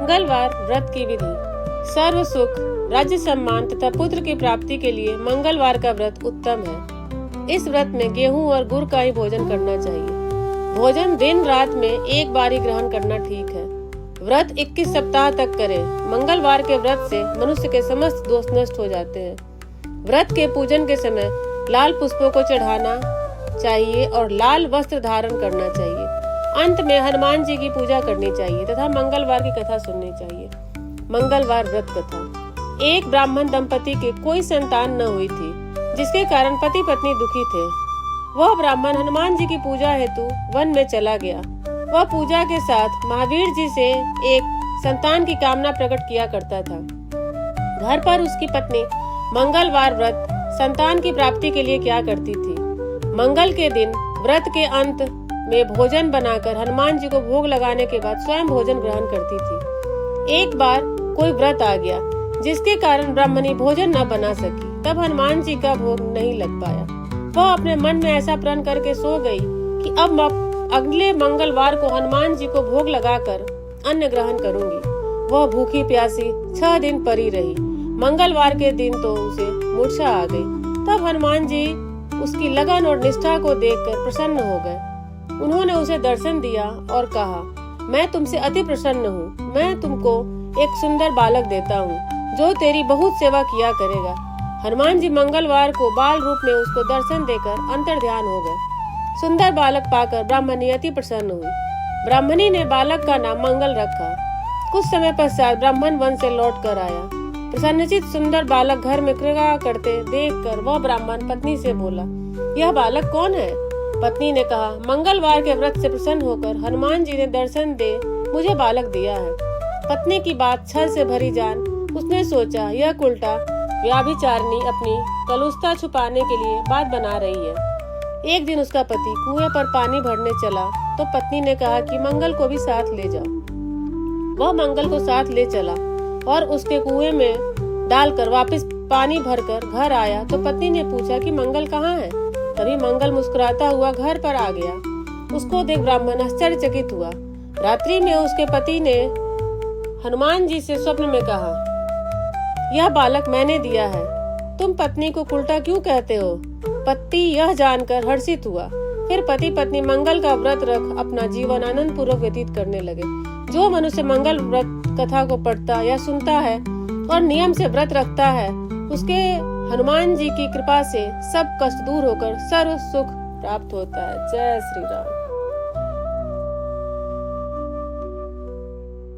मंगलवार व्रत की विधि। सर्व सुख, राज्य सम्मान तथा पुत्र की प्राप्ति के लिए मंगलवार का व्रत उत्तम है। इस व्रत में गेहूं और गुड़ का ही भोजन करना चाहिए। भोजन दिन रात में एक बार ही ग्रहण करना ठीक है। व्रत 21 सप्ताह तक करें। मंगलवार के व्रत से मनुष्य के समस्त दोष नष्ट हो जाते हैं। व्रत के पूजन के समय लाल पुष्पों को चढ़ाना चाहिए और लाल वस्त्र धारण करना चाहिए। अंत में हनुमान जी की पूजा करनी चाहिए तथा मंगलवार की कथा सुननी चाहिए। मंगलवार व्रत कथा। एक ब्राह्मण दंपति के कोई संतान न हुई थी, जिसके कारण पति पत्नी दुखी थे। वह ब्राह्मण हनुमान जी की पूजा हेतु वन में चला गया। वह पूजा के साथ महावीर जी से एक संतान की कामना प्रकट किया करता था। घर पर उसकी पत्नी मंगलवार व्रत संतान की प्राप्ति के लिए क्या करती थी। मंगल के दिन व्रत के अंत में भोजन बनाकर हनुमान जी को भोग लगाने के बाद स्वयं भोजन ग्रहण करती थी। एक बार कोई व्रत आ गया, जिसके कारण ब्राह्मणी भोजन न बना सकी। तब हनुमान जी का भोग नहीं लग पाया। वह अपने मन में ऐसा प्रण करके सो गई कि अब अगले मंगलवार को हनुमान जी को भोग लगाकर अन्न ग्रहण करूंगी। वह भूखी प्यासी 6 दिन पड़ी रही। मंगलवार के दिन तो उसे मूर्छा आ गई। तब हनुमान जी उसकी लगन और निष्ठा को देखकर प्रसन्न हो गए। उन्होंने उसे दर्शन दिया और कहा, मैं तुमसे अति प्रसन्न हूँ। मैं तुमको एक सुंदर बालक देता हूँ, जो तेरी बहुत सेवा किया करेगा। हनुमान जी मंगलवार को बाल रूप में उसको दर्शन देकर अंतर्ध्यान हो गए। सुंदर बालक पाकर ब्राह्मणी अति प्रसन्न हुई। ब्राह्मणी ने बालक का नाम मंगल रखा। कुछ समय पश्चात ब्राह्मण वन से लौट कर आया। प्रसन्नचित सुंदर बालक घर में क्रीड़ा करते देखकर वह ब्राह्मण पत्नी से बोला, यह बालक कौन है। पत्नी ने कहा, मंगलवार के व्रत से प्रसन्न होकर हनुमान जी ने दर्शन दे मुझे बालक दिया है। पत्नी की बात छल से भरी जान उसने सोचा, यह उल्टा व्यभिचारिणी अपनी कलुषता छुपाने के लिए बात बना रही है। एक दिन उसका पति कुएं पर पानी भरने चला तो पत्नी ने कहा कि मंगल को भी साथ ले जाओ। वह मंगल को साथ ले चला और उसके कुएं में डालकर वापस पानी भरकर घर आया तो पत्नी ने पूछा कि मंगल कहाँ है। तभी मंगल मुस्कुराता हुआ घर पर आ गया। उसको देख ब्राह्मण आश्चर्यचकित हुआ। रात्रि में उसके पति ने हनुमान जी से स्वप्न में कहा, यह बालक मैंने दिया है। तुम पत्नी को उल्टा क्यों कहते हो। पति यह जानकर हर्षित हुआ। फिर पति पत्नी मंगल का व्रत रख अपना जीवन आनंद पूर्वक व्यतीत करने लगे। जो मनुष्य मंगल व्रत कथा को पढ़ता या सुनता है और नियम से व्रत रखता है, उसके हनुमान जी की कृपा से सब कष्ट दूर होकर सर्व सुख प्राप्त होता है। जय श्री राम।